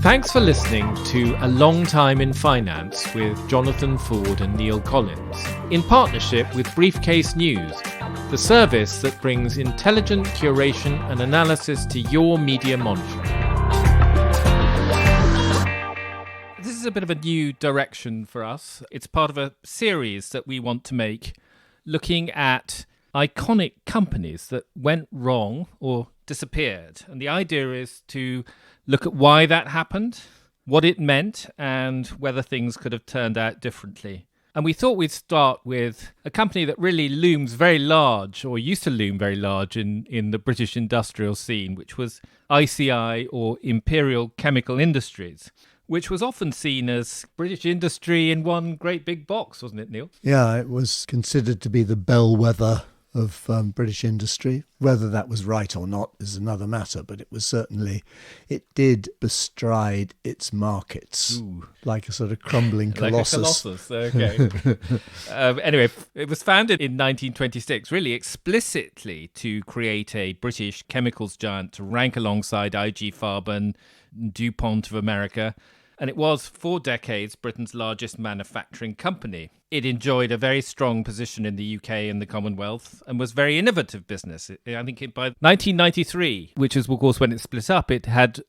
Thanks for listening to A Long Time in Finance with Jonathan Ford and Neil Collins, in partnership with Briefcase.News, the service that brings intelligent curation and analysis to your media monitoring. This is a bit of a new direction for us. It's part of a series that we want to make looking at iconic companies that went wrong or disappeared. And the idea is to look at why that happened, what it meant, and whether things could have turned out differently. And we thought we'd start with a company that really looms very large, or used to loom very large in the British industrial scene, which was ICI, or Imperial Chemical Industries, which was often seen as British industry in one great big box, wasn't it, Neil? Yeah, it was considered to be the bellwether of British industry. Whether that was right or not is another matter, but it did bestride its markets. Like a sort of crumbling colossus. Like a colossus, okay. Anyway, it was founded in 1926, really explicitly to create a British chemicals giant to rank alongside IG Farben, DuPont of America. And it was, for decades, Britain's largest manufacturing company. It enjoyed a very strong position in the UK and the Commonwealth and was a very innovative business. I think by 1993, which is, of course, when it split up, it had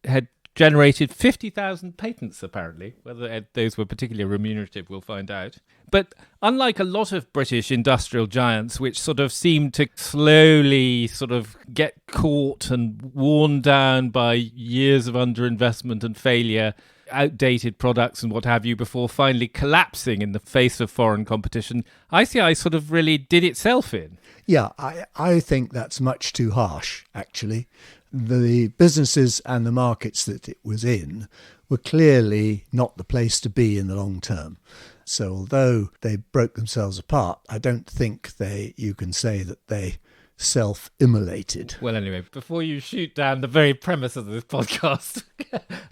generated 50,000 patents, apparently. Whether those were particularly remunerative, we'll find out. But unlike a lot of British industrial giants, which sort of seemed to slowly sort of get caught and worn down by years of underinvestment and failure, outdated products and what have you, before finally collapsing in the face of foreign competition, ICI sort of really did itself in. Yeah, I think that's much too harsh, actually. The businesses and the markets that it was in were clearly not the place to be in the long term. So although they broke themselves apart, I don't think you can say that they self-immolated. Well, anyway, before you shoot down the very premise of this podcast,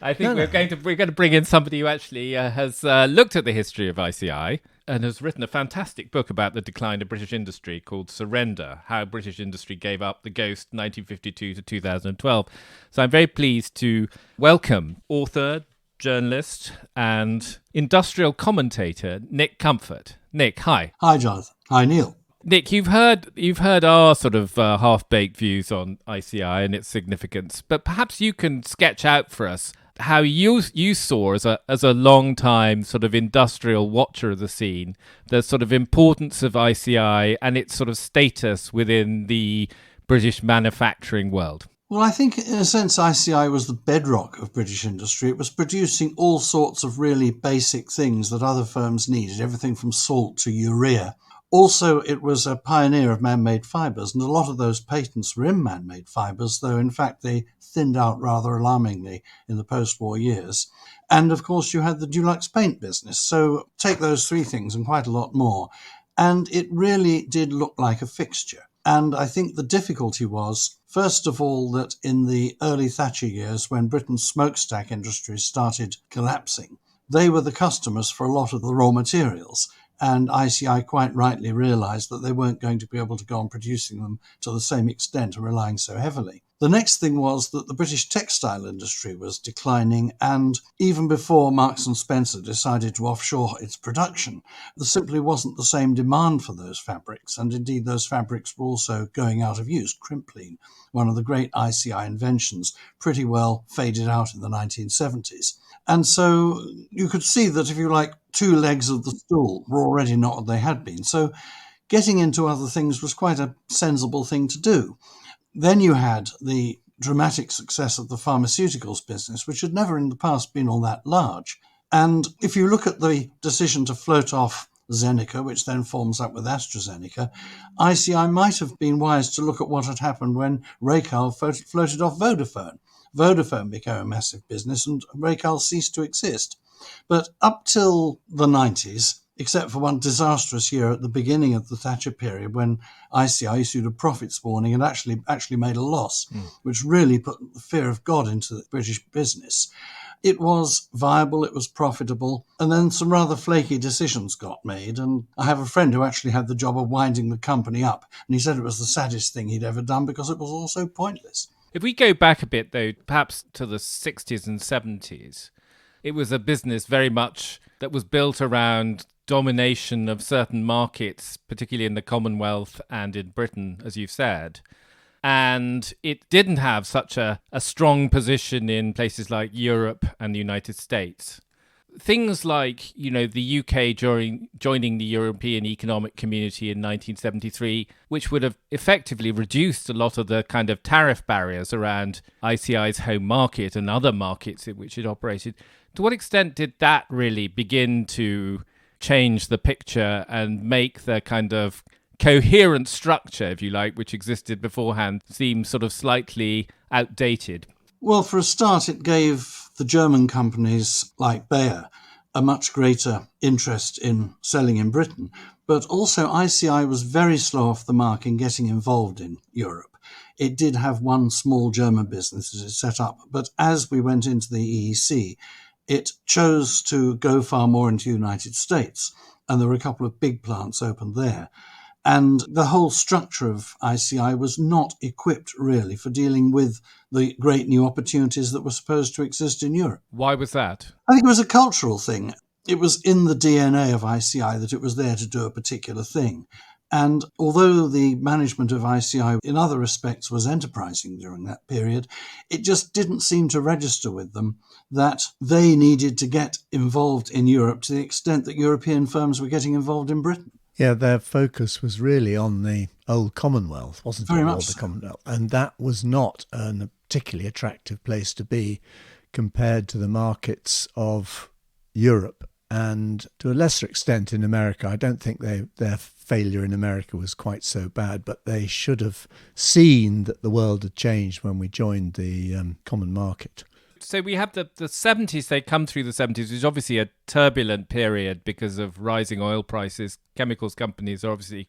I think we're going to bring in somebody who actually has looked at the history of ICI and has written a fantastic book about the decline of British industry called Surrender: How British Industry Gave Up the Ghost 1952 to 2012. So I'm very pleased to welcome author, journalist and industrial commentator Nick Comfort. Nick, hi. Hi, Jonathan. Hi, Neil. Nick, you've heard our sort of half-baked views on ICI and its significance, but perhaps you can sketch out for us how you saw as a long-time sort of industrial watcher of the scene, the sort of importance of ICI and its sort of status within the British manufacturing world. Well, I think in a sense ICI was the bedrock of British industry. It was producing all sorts of really basic things that other firms needed, everything from salt to urea. Also, it was a pioneer of man-made fibres, and a lot of those patents were in man-made fibres, though in fact they thinned out rather alarmingly in the post-war years. And of course, you had the Dulux paint business. So take those three things and quite a lot more. And it really did look like a fixture. And I think the difficulty was, first of all, that in the early Thatcher years, when Britain's smokestack industries started collapsing, they were the customers for a lot of the raw materials. And ICI quite rightly realised that they weren't going to be able to go on producing them to the same extent and relying so heavily. The next thing was that the British textile industry was declining, and even before Marks and Spencer decided to offshore its production, there simply wasn't the same demand for those fabrics, and indeed those fabrics were also going out of use. Crimpline, one of the great ICI inventions, pretty well faded out in the 1970s. And so you could see that, if you like, two legs of the stool were already not what they had been. So getting into other things was quite a sensible thing to do. Then you had the dramatic success of the pharmaceuticals business, which had never in the past been all that large. And if you look at the decision to float off Zeneca, which then forms up with AstraZeneca, ICI might have been wise to look at what had happened when Racal floated off Vodafone. Vodafone became a massive business and Racal ceased to exist. But up till the 90s, except for one disastrous year at the beginning of the Thatcher period when ICI issued a profits warning and actually made a loss, which really put the fear of God into the British business, It was viable, it was profitable, and then some rather flaky decisions got made. And I have a friend who actually had the job of winding the company up, and he said it was the saddest thing he'd ever done because it was all so pointless. If we go back a bit, though, perhaps to the 60s and 70s, it was a business very much that was built around domination of certain markets, particularly in the Commonwealth and in Britain, as you've said. And it didn't have such a strong position in places like Europe and the United States. Things like, the UK joining the European Economic Community in 1973, which would have effectively reduced a lot of the kind of tariff barriers around ICI's home market and other markets in which it operated. To what extent did that really begin to change the picture and make the kind of coherent structure, if you like, which existed beforehand, seem sort of slightly outdated? Well, for a start, it gave the German companies like Bayer a much greater interest in selling in Britain. But also ICI was very slow off the mark in getting involved in Europe. It did have one small German business that it set up, but as we went into the EEC, it chose to go far more into the United States, and there were a couple of big plants opened there. And the whole structure of ICI was not equipped really for dealing with the great new opportunities that were supposed to exist in Europe. Why was that? I think it was a cultural thing. It was in the DNA of ICI that it was there to do a particular thing. And although the management of ICI in other respects was enterprising during that period, it just didn't seem to register with them that they needed to get involved in Europe to the extent that European firms were getting involved in Britain. Yeah, their focus was really on the old Commonwealth, wasn't it? Very much The so. Commonwealth. And that was not a particularly attractive place to be compared to the markets of Europe and to a lesser extent in America. I don't think their failure in America was quite so bad, but they should have seen that the world had changed when we joined the common market. So we have the 70s, they come through the 70s, which is obviously a turbulent period because of rising oil prices. Chemicals companies are obviously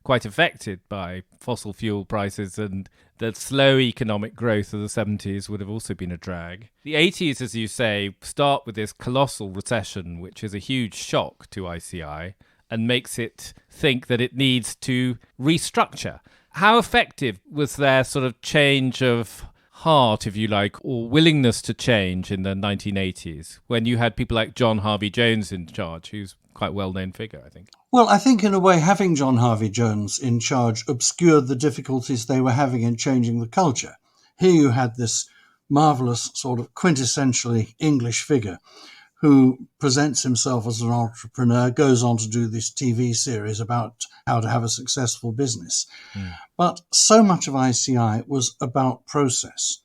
quite affected by fossil fuel prices, and the slow economic growth of the 70s would have also been a drag. The 80s, as you say, start with this colossal recession, which is a huge shock to ICI and makes it think that it needs to restructure. How effective was their sort of change of heart, if you like, or willingness to change in the 1980s when you had people like John Harvey Jones in charge, who's quite a well-known figure, I think? Well, I think in a way having John Harvey Jones in charge obscured the difficulties they were having in changing the culture. Here you had this marvellous sort of quintessentially English figure who presents himself as an entrepreneur, goes on to do this TV series about how to have a successful business. But so much of ICI was about process.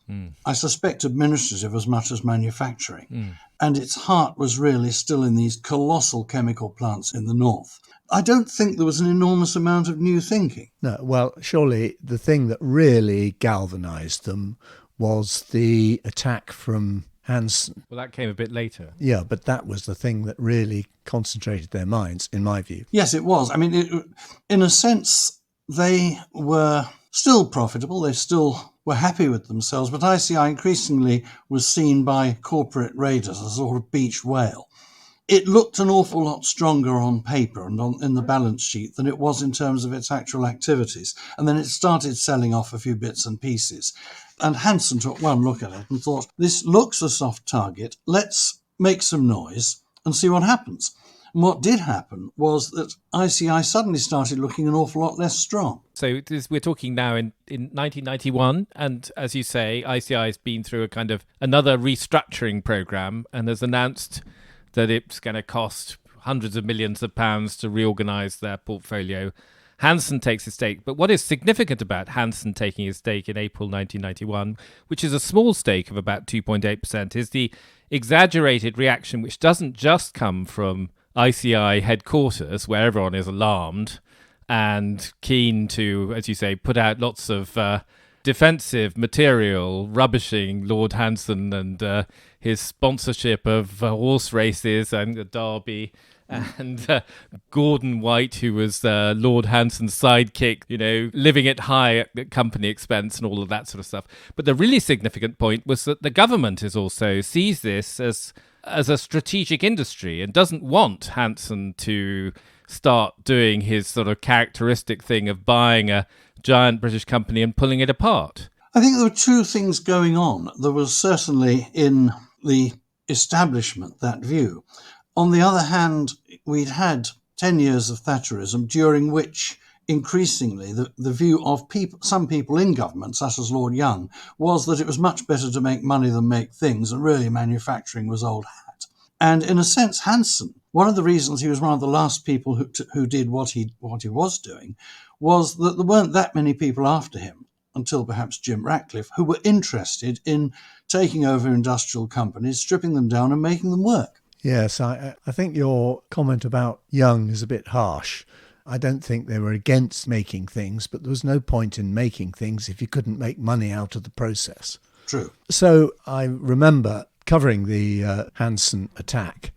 I suspect administrative as much as manufacturing. And its heart was really still in these colossal chemical plants in the north. I don't think there was an enormous amount of new thinking. No, well, surely the thing that really galvanised them was the attack from Hansen. Well, that came a bit later. Yeah, but that was the thing that really concentrated their minds, in my view. Yes, it was. I mean, in a sense, they were still profitable. They still were happy with themselves. But ICI increasingly was seen by corporate raiders as a sort of beach whale. It looked an awful lot stronger on paper and in the balance sheet than it was in terms of its actual activities. And then it started selling off a few bits and pieces. And Hansen took one look at it and thought, this looks a soft target. Let's make some noise and see what happens. And what did happen was that ICI suddenly started looking an awful lot less strong. So we're talking now in 1991, and as you say, ICI has been through a kind of another restructuring program and has announced that it's going to cost hundreds of millions of pounds to reorganise their portfolio. Hansen takes a stake, but what is significant about Hansen taking a stake in April 1991, which is a small stake of about 2.8%, is the exaggerated reaction, which doesn't just come from ICI headquarters, where everyone is alarmed and keen to, as you say, put out lots of defensive material, rubbishing Lord Hansen and his sponsorship of horse races and the Derby and Gordon White, who was Lord Hanson's sidekick, living it high at company expense and all of that sort of stuff. But the really significant point was that the government is also sees this as a strategic industry and doesn't want Hanson to start doing his sort of characteristic thing of buying a giant British company and pulling it apart. I think there were two things going on. There was certainly in the establishment that view. On the other hand, we'd had 10 years of Thatcherism, during which increasingly the view of some people in government, such as Lord Young, was that it was much better to make money than make things, and really manufacturing was old hat. And in a sense, Hanson, one of the reasons he was one of the last people who did what he was doing, was that there weren't that many people after him, until perhaps Jim Ratcliffe, who were interested in taking over industrial companies, stripping them down and making them work. Yes, I think your comment about Young is a bit harsh. I don't think they were against making things, but there was no point in making things if you couldn't make money out of the process. True. So I remember covering the Hanson attack,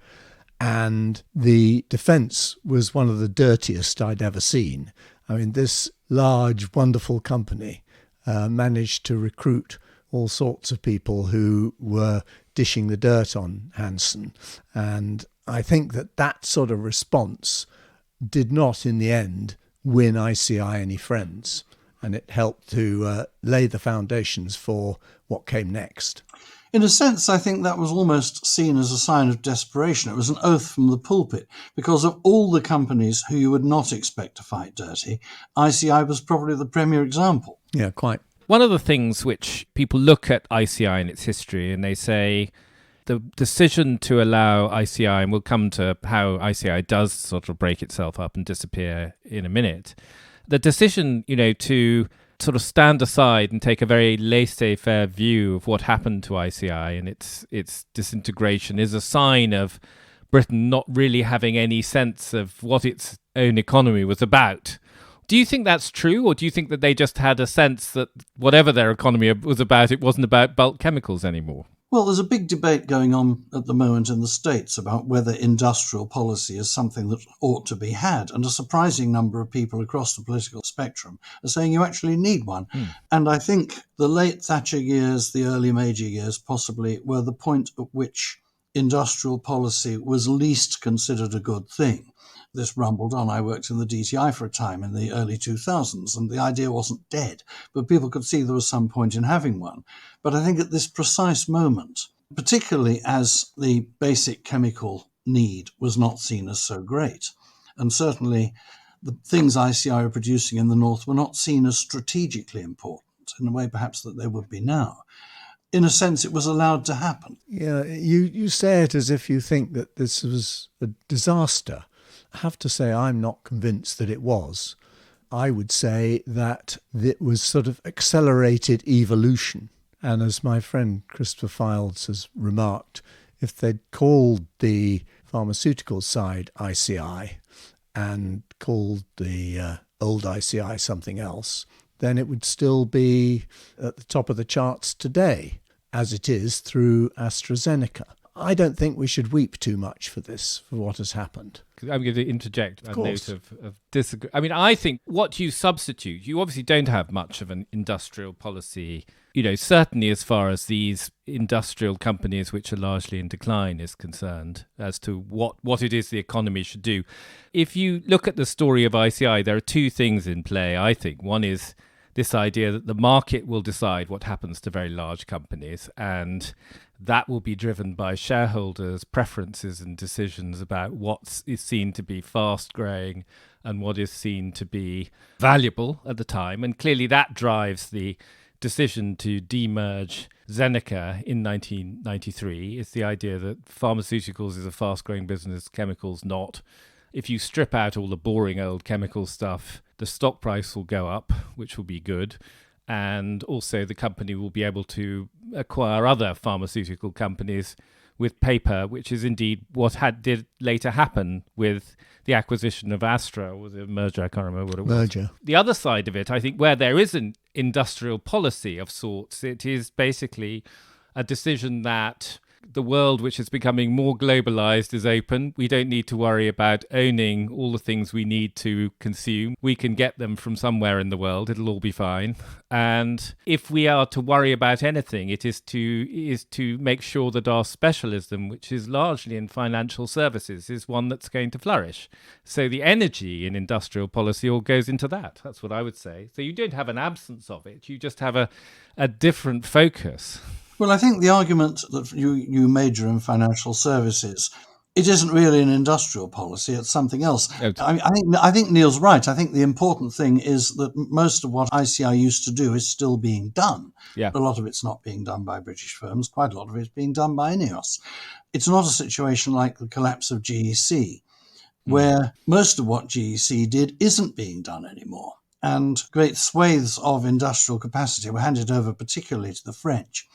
and the defence was one of the dirtiest I'd ever seen. I mean, this large, wonderful company managed to recruit all sorts of people who were dishing the dirt on Hanson. And I think that sort of response did not, in the end, win ICI any friends. And it helped to lay the foundations for what came next. In a sense, I think that was almost seen as a sign of desperation. It was an oath from the pulpit, because of all the companies who you would not expect to fight dirty, ICI was probably the premier example. Yeah, quite. One of the things which people look at ICI and its history and they say the decision to allow ICI, and we'll come to how ICI does sort of break itself up and disappear in a minute, the decision, to sort of stand aside and take a very laissez-faire view of what happened to ICI and its disintegration is a sign of Britain not really having any sense of what its own economy was about. Do you think that's true, or do you think that they just had a sense that whatever their economy was about, it wasn't about bulk chemicals anymore? Well, there's a big debate going on at the moment in the States about whether industrial policy is something that ought to be had. And a surprising number of people across the political spectrum are saying you actually need one. And I think the late Thatcher years, the early Major years possibly, were the point at which industrial policy was least considered a good thing. This rumbled on. I worked in the DTI for a time in the early 2000s, and the idea wasn't dead, but people could see there was some point in having one. But I think at this precise moment, particularly as the basic chemical need was not seen as so great, and certainly the things ICI are producing in the north were not seen as strategically important in a way perhaps that they would be now. In a sense, it was allowed to happen. Yeah, you say it as if you think that this was a disaster. I have to say I'm not convinced that it was. I would say that it was sort of accelerated evolution. And as my friend Christopher Fildes has remarked, if they'd called the pharmaceutical side ICI and called the old ICI something else, then it would still be at the top of the charts today, as it is through AstraZeneca. I don't think we should weep too much for what has happened. I'm going to interject a note of disagree. I mean, I think what you substitute, you obviously don't have much of an industrial policy, certainly as far as these industrial companies which are largely in decline is concerned, as to what it is the economy should do. If you look at the story of ICI, there are two things in play, I think. One is this idea that the market will decide what happens to very large companies, and that will be driven by shareholders' preferences and decisions about what is seen to be fast-growing and what is seen to be valuable at the time. And clearly that drives the decision to demerge Zeneca in 1993. It's the idea that pharmaceuticals is a fast-growing business, chemicals not. If you strip out all the boring old chemical stuff, the stock price will go up, which will be good. And also the company will be able to acquire other pharmaceutical companies with paper, which is indeed what did later happen with the acquisition of Astra, or the merger, I can't remember what it was. Merger. The other side of it, I think, where there is an industrial policy of sorts, it is basically a decision that the world, which is becoming more globalized, is open. We don't need to worry about owning all the things we need to consume. We can get them from somewhere in the world. It'll all be fine. And if we are to worry about anything, it is to make sure that our specialism, which is largely in financial services, is one that's going to flourish. So the energy in industrial policy all goes into that. That's what I would say. So you don't have an absence of it. You just have a different focus. Well, I think the argument that you major in financial services, it isn't really an industrial policy, it's something else. I think Neil's right. I think the important thing is that most of what ICI used to do is still being done. Yeah. A lot of it's not being done by British firms. Quite a lot of it is being done by INEOS. It's not a situation like the collapse of GEC, where most of what GEC did isn't being done anymore. And great swathes of industrial capacity were handed over particularly to the French.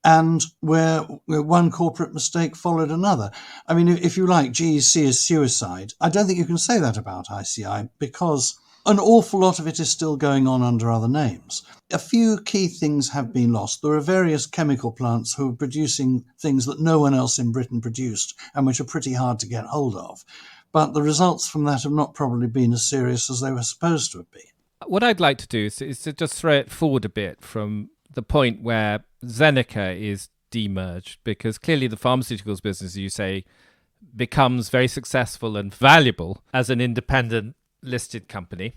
And where one corporate mistake followed another. I mean, if you like, GEC is suicide. I don't think you can say that about ICI because an awful lot of it is still going on under other names. A few key things have been lost. There are various chemical plants who are producing things that no one else in Britain produced and which are pretty hard to get hold of. But the results from that have not probably been as serious as they were supposed to have been. What I'd like to do is to just throw it forward a bit from the point where Zeneca is demerged, because clearly the pharmaceuticals business, as you say, becomes very successful and valuable as an independent listed company.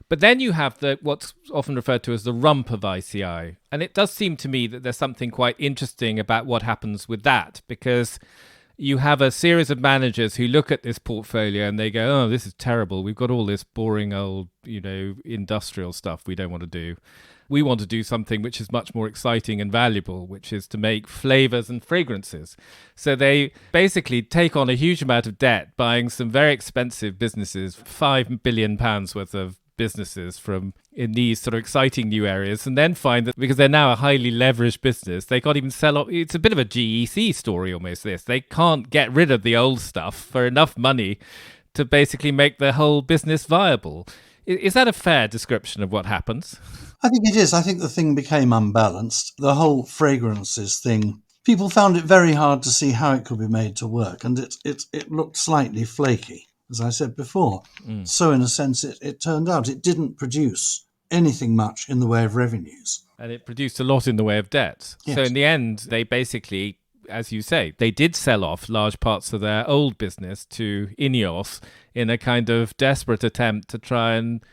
But then you have what's often referred to as the rump of ICI. And it does seem to me that there's something quite interesting about what happens with that, because you have a series of managers who look at this portfolio and they go, oh, this is terrible. We've got all this boring old, industrial stuff we don't want to do. We want to do something which is much more exciting and valuable, which is to make flavors and fragrances. So they basically take on a huge amount of debt, buying some very expensive businesses, £5 billion worth of businesses in these sort of exciting new areas, and then find that because they're now a highly leveraged business, they can't even sell off. It's a bit of a GEC story almost, this. They can't get rid of the old stuff for enough money to basically make the whole business viable. Is that a fair description of what happens? I think it is. I think the thing became unbalanced. The whole fragrances thing, people found it very hard to see how it could be made to work, and it looked slightly flaky, as I said before. So in a sense, it turned out it didn't produce anything much in the way of revenues. And it produced a lot in the way of debt. Yes. So in the end, they basically, as you say, they did sell off large parts of their old business to INEOS in a kind of desperate attempt to try and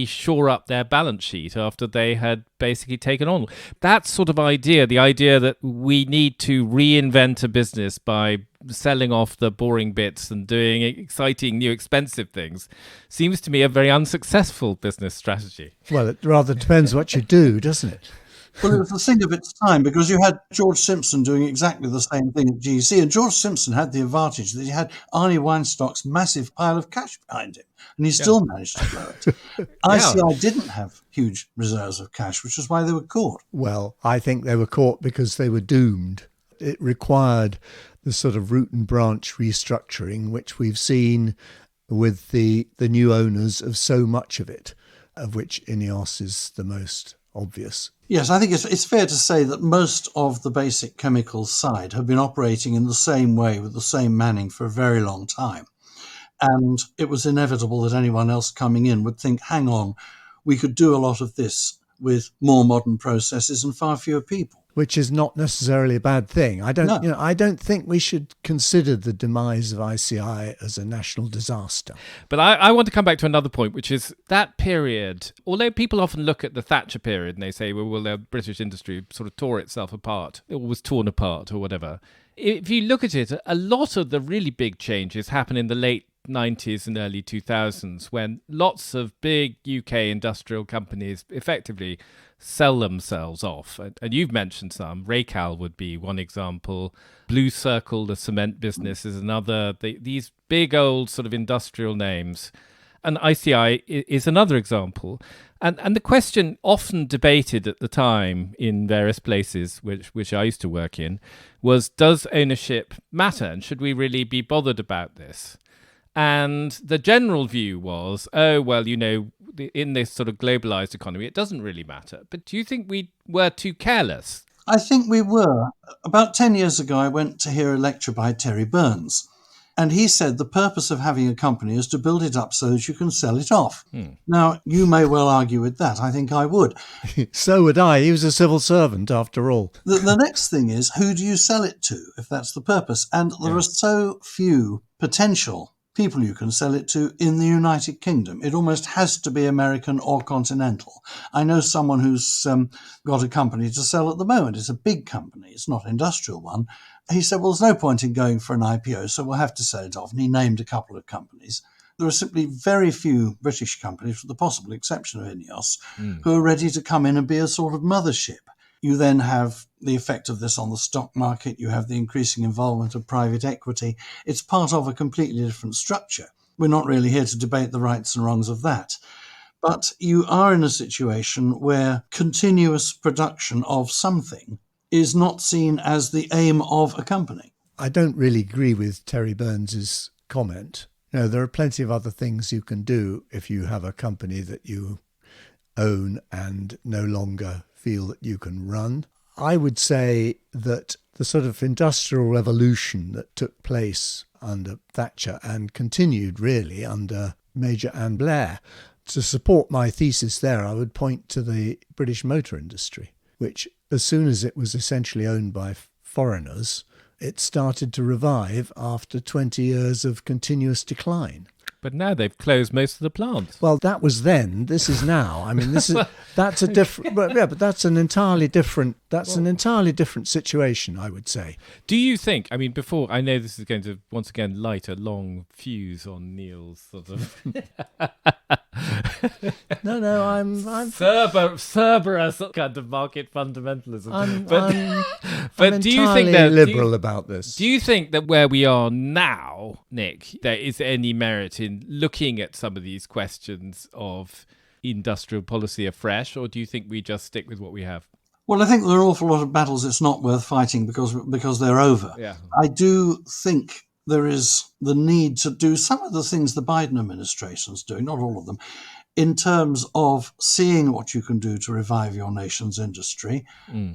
shore up their balance sheet after they had basically taken on. That sort of idea, the idea that we need to reinvent a business by selling off the boring bits and doing exciting new expensive things, seems to me a very unsuccessful business strategy. Well, it rather depends what you do, doesn't it? Well, it was the thing of its time, because you had George Simpson doing exactly the same thing at GEC, and George Simpson had the advantage that he had Arnie Weinstock's massive pile of cash behind him, and he still managed to blow it. ICI didn't have huge reserves of cash, which is why they were caught. Well, I think they were caught because they were doomed. It required the sort of root and branch restructuring, which we've seen with the new owners of so much of it, of which INEOS is the most obvious. Yes, I think it's fair to say that most of the basic chemicals side have been operating in the same way with the same manning for a very long time. And it was inevitable that anyone else coming in would think, hang on, we could do a lot of this with more modern processes and far fewer people. Which is not necessarily a bad thing. I don't think we should consider the demise of ICI as a national disaster. But I want to come back to another point, which is that period, although people often look at the Thatcher period and they say, well, the British industry sort of tore itself apart, it was torn apart or whatever. If you look at it, a lot of the really big changes happen in the late 90s and early 2000s, when lots of big UK industrial companies effectively sell themselves off. And you've mentioned some. Raycal would be one example. Blue Circle, the cement business, is another. These big old sort of industrial names. And ICI is another example. And the question often debated at the time in various places, which I used to work in, was, does ownership matter? And should we really be bothered about this? And the general view was, oh, well, in this sort of globalized economy, it doesn't really matter. But do you think we were too careless? I think we were. About 10 years ago, I went to hear a lecture by Terry Burns. And he said the purpose of having a company is to build it up so that you can sell it off. Now, you may well argue with that. I think I would. So would I. He was a civil servant, after all. The next thing is, who do you sell it to, if that's the purpose? And there are so few potential people you can sell it to in the United Kingdom. It almost has to be American or continental. I know someone who's got a company to sell at the moment. It's a big company. It's not an industrial one. He said, well, there's no point in going for an IPO, so we'll have to sell it off. And he named a couple of companies. There are simply very few British companies, with the possible exception of INEOS, who are ready to come in and be a sort of mothership. You then have the effect of this on the stock market. You have the increasing involvement of private equity. It's part of a completely different structure. We're not really here to debate the rights and wrongs of that. But you are in a situation where continuous production of something is not seen as the aim of a company. I don't really agree with Terry Burns's comment. There are plenty of other things you can do if you have a company that you own and no longer feel that you can run. I would say that the sort of industrial revolution that took place under Thatcher and continued really under Major Ann Blair, to support my thesis there, I would point to the British motor industry, which as soon as it was essentially owned by foreigners, it started to revive after 20 years of continuous decline. But now they've closed most of the plants. Well, that was then. This is now. I mean, that's a different. But that's an entirely different. That's an entirely different situation, I would say. Do you think? I mean, before I know this is going to once again light a long fuse on Neil's sort of. No, I'm Cerberus kind of market fundamentalism. But do you think that liberal about this? Do you think that where we are now, Nick, there is any merit in looking at some of these questions of industrial policy afresh, or do you think we just stick with what we have? Well, I think there are an awful lot of battles it's not worth fighting because they're over. Yeah. I do think there is the need to do some of the things the Biden administration's doing, not all of them, in terms of seeing what you can do to revive your nation's industry.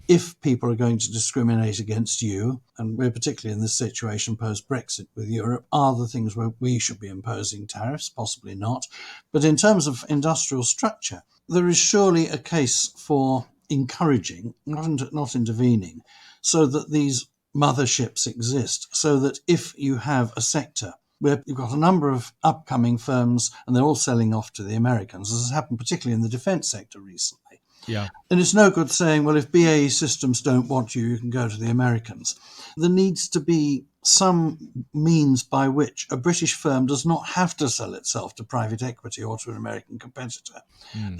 If people are going to discriminate against you, and we're particularly in this situation post-Brexit with Europe, are the things where we should be imposing tariffs? Possibly not. But in terms of industrial structure, there is surely a case for encouraging, not intervening, so that these motherships exist, so that if you have a sector where you've got a number of upcoming firms and they're all selling off to the Americans, as has happened particularly in the defence sector recently. Yeah. And it's no good saying, well, if BAE Systems don't want you, you can go to the Americans. There needs to be some means by which a British firm does not have to sell itself to private equity or to an American competitor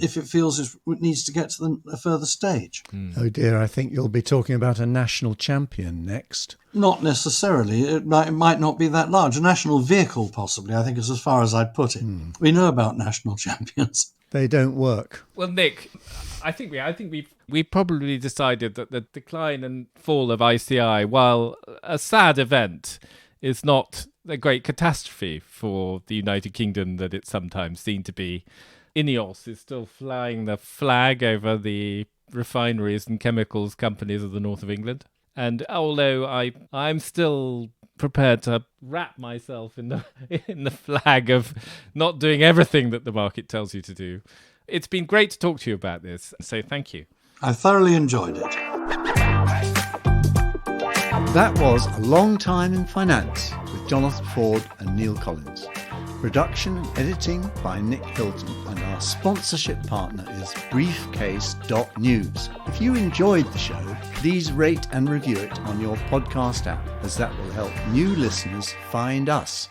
if it feels it needs to get to a further stage. Oh dear, I think you'll be talking about a national champion next. Not necessarily. It might not be that large. A national vehicle, possibly, I think is as far as I'd put it. We know about national champions. They don't work. Well, Nick, I think we probably decided that the decline and fall of ICI, while a sad event, is not a great catastrophe for the United Kingdom that it's sometimes seen to be. INEOS is still flying the flag over the refineries and chemicals companies of the north of England. And although I'm still prepared to wrap myself in the flag of not doing everything that the market tells you to do, it's been great to talk to you about this. So thank you. I thoroughly enjoyed it. That was A Long Time in Finance with Jonathan Ford and Neil Collins. Production and editing by Nick Hilton, and our sponsorship partner is Briefcase.News. If you enjoyed the show, please rate and review it on your podcast app, as that will help new listeners find us.